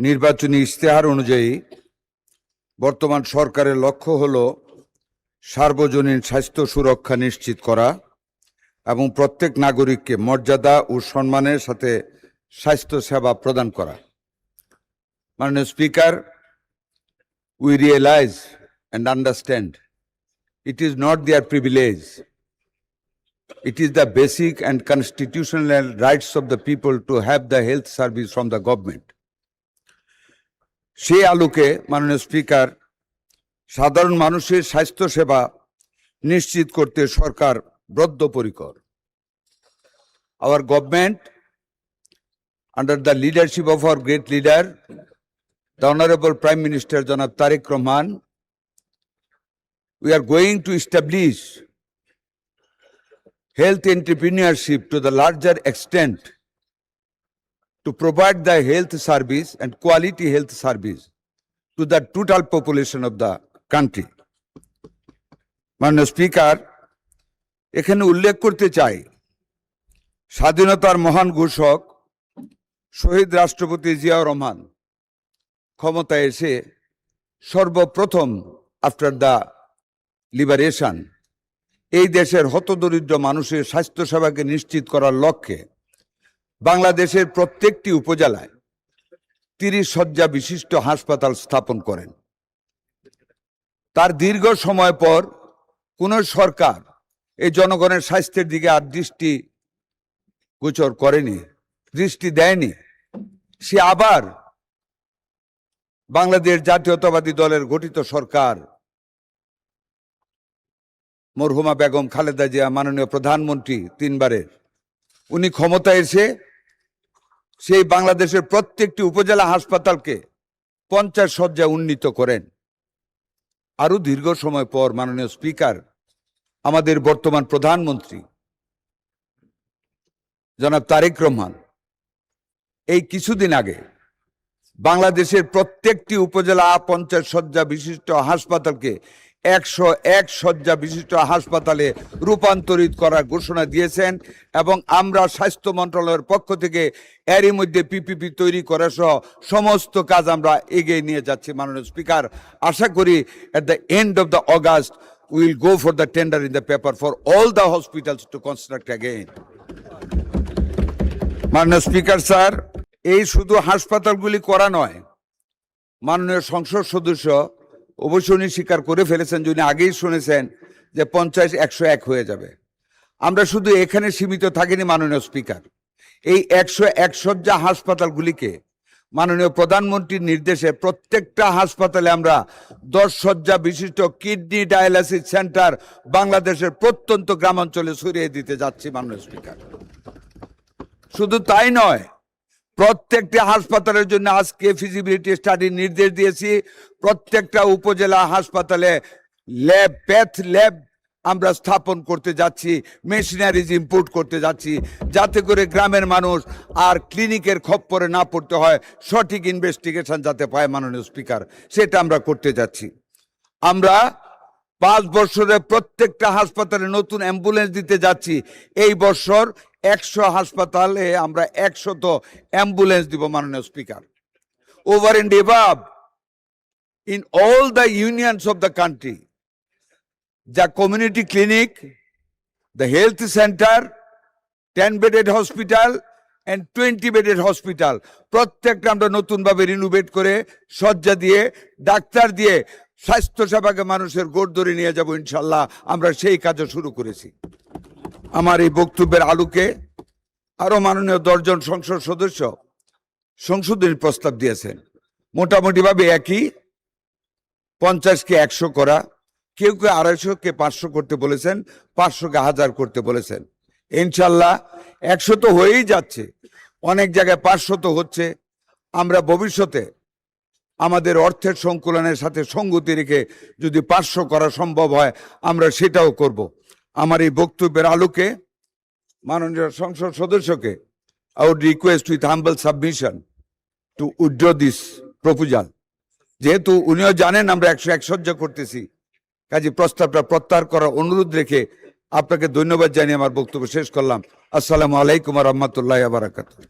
নির্বাচনী ইশতেহার অনুযায়ী বর্তমান সরকারের লক্ষ্য হলো সার্বজনীন স্বাস্থ্য সুরক্ষা নিশ্চিত করা এবং প্রত্যেক নাগরিককে মর্যাদা ও সম্মানের সাথে স্বাস্থ্য সেবা প্রদান করা। মাননীয় speaker, we realize and understand it is not their privilege. It is the basic and constitutional rights of the people to have the health service from the government. সেই আলোকে মাননীয় স্পিকার, সাধারণ মানুষের স্বাস্থ্য সেবা নিশ্চিত করতে সরকার বদ্ধপরিকর। Our government, under the leadership of our great leader, the Honorable Prime Minister Janab Tariq Rahman, we are going to establish health entrepreneurship to the larger extent to provide the health service and quality health service to the total population of the country. মাননীয় speaker, এখানে উল্লেখ করতে চাই, স্বাধীনতার মহান ঘোষক শহীদ রাষ্ট্রপতি জিয়াউর রহমান ক্ষমতায় এসে সর্বপ্রথম আফটার দ্য লিবারেশন এই দেশের হতদরিদ্র মানুষের স্বাস্থ্য সেবাকে নিশ্চিত করার লক্ষ্যে বাংলাদেশের প্রত্যেকটি উপজেলায় 30 শয্যা বিশিষ্ট হাসপাতাল স্থাপন করেন। তার দীর্ঘ সময় পর কোন সরকার এই জনগণের স্বাস্থ্যের দিকে আর দৃষ্টি গোচর করেনি, দৃষ্টি দেয়নি। সে আবার বাংলাদেশ জাতীয়তাবাদী দলের গঠিত সরকার, মরহুমা বেগম খালেদা জিয়া, মাননীয় প্রধানমন্ত্রী 3 বারের, উনি ক্ষমতায় এসে সেই বাংলাদেশের প্রত্যেকটি উপজেলা হাসপাতালকে 50 শয্যা উন্নীত করেন। আরো দীর্ঘ সময় পর মাননীয় স্পিকার, আমাদের বর্তমান প্রধানমন্ত্রী জনাব তারেক রহমান এই কিছুদিন আগে বাংলাদেশের প্রত্যেকটি উপজেলা 50 শয্যা বিশিষ্ট হাসপাতালকে 101 শয্যা বিশিষ্ট হাসপাতালে রূপান্তরিত করার ঘোষণা দিয়েছেন এবং আমরা স্বাস্থ্য মন্ত্রণালয়ের পক্ষ থেকে এরই মধ্যে পিপিপি তৈরি করা সহ সমস্ত কাজ আমরা এগিয়ে নিয়ে যাচ্ছি। মাননীয় স্পিকার, আশা করি at the end of the August we will go for the tender in the paper for all the hospitals to construct again. মাননীয় স্পিকার স্যার, এই শুধু হাসপাতালগুলি করা নয়, মাননীয় সংসদ সদস্য অবশ্যই উনি স্বীকার করে ফেলেছেন, যিনি আগেই শুনেছেন যে 50 101 হয়ে যাবে। আমরা শুধু এখানে সীমিত থাকিনি মাননীয় স্পিকার, এই 101 শয্যা হাসপাতালগুলিকে মাননীয় প্রধানমন্ত্রীর নির্দেশে প্রত্যেকটা হাসপাতালে আমরা 10 শয্যা বিশিষ্ট কিডনি ডায়ালাইসিস সেন্টার বাংলাদেশের প্রত্যন্ত গ্রামাঞ্চলে ছড়িয়ে দিতে যাচ্ছি মাননীয় স্পিকার। শুধু তাই নয়, প্রত্যেকটা হাসপাতালের জন্য আজকে ফিজিবিলিটি স্টাডির নির্দেশ দিয়েছি। প্রত্যেকটা উপজেলা হাসপাতালে ল্যাব, প্যাথ ল্যাব আমরা স্থাপন করতে যাচ্ছি, মেশিনারিজ ইম্পোর্ট করতে যাচ্ছি, যাতে করে গ্রামের মানুষ আর ক্লিনিকের খপ্পরে না পড়তে হয়, সঠিক ইনভেস্টিগেশন যাতে পায় মাননীয় স্পিকার, সেটা আমরা করতে যাচ্ছি। আমরা 5 বছরে প্রত্যেকটা হাসপাতালে নতুন অ্যাম্বুলেন্স দিতে যাচ্ছি। এই বছর 100 হাসপাতালে আমরা 100 অ্যাম্বুলেন্স দিব মাননীয় speaker. Over and above, in all the unions of the country, the community clinic, the health center, 10-bedded hospital and 20-bedded hospital, প্রত্যেকটা আমরা নতুনভাবে রিনোভেট করে শয্যা দিয়ে, ডাক্তার দিয়ে স্বাস্থ্য সেবাকে মানুষের গোড় ধরে নিয়ে যাব ইনশাল্লাহ। আমরা সেই কাজও শুরু করেছি। আমার এই বক্তব্যের আলোকে আরো মাননীয় 10 জন সংসদ সদস্য সংশোধনী প্রস্তাব দিয়েছেন। মোটামুটি ভাবে একই, 50-কে 100 করা, কেউ কেউ 250-কে 500 করতে বলেছেন, 500-কে 1000 করতে বলেছেন। ইনশাল্লাহ 100 তো হয়েই যাচ্ছে, অনেক জায়গায় 500 তো হচ্ছে। আমরা ভবিষ্যতে আমাদের অর্থের সংকুলনের সাথে সঙ্গতি রেখে যদি 500 করা সম্ভব হয় আমরা সেটাও করব। আমার এই বক্তব্যের আলোকে মাননীয় সংসদ সদস্যকে I would request with humble submission to withdraw this proposal. যেহেতু উনিও জানেন আমরা 101 শয্যা করতেছি, কাজে প্রস্তাবটা প্রত্যাহার করার অনুরোধ রেখে আপনাকে ধন্যবাদ জানিয়ে আমার বক্তব্য শেষ করলাম। আসসালামু আলাইকুম ওয়া রাহমাতুল্লাহি ওয়া বারাকাতুহু।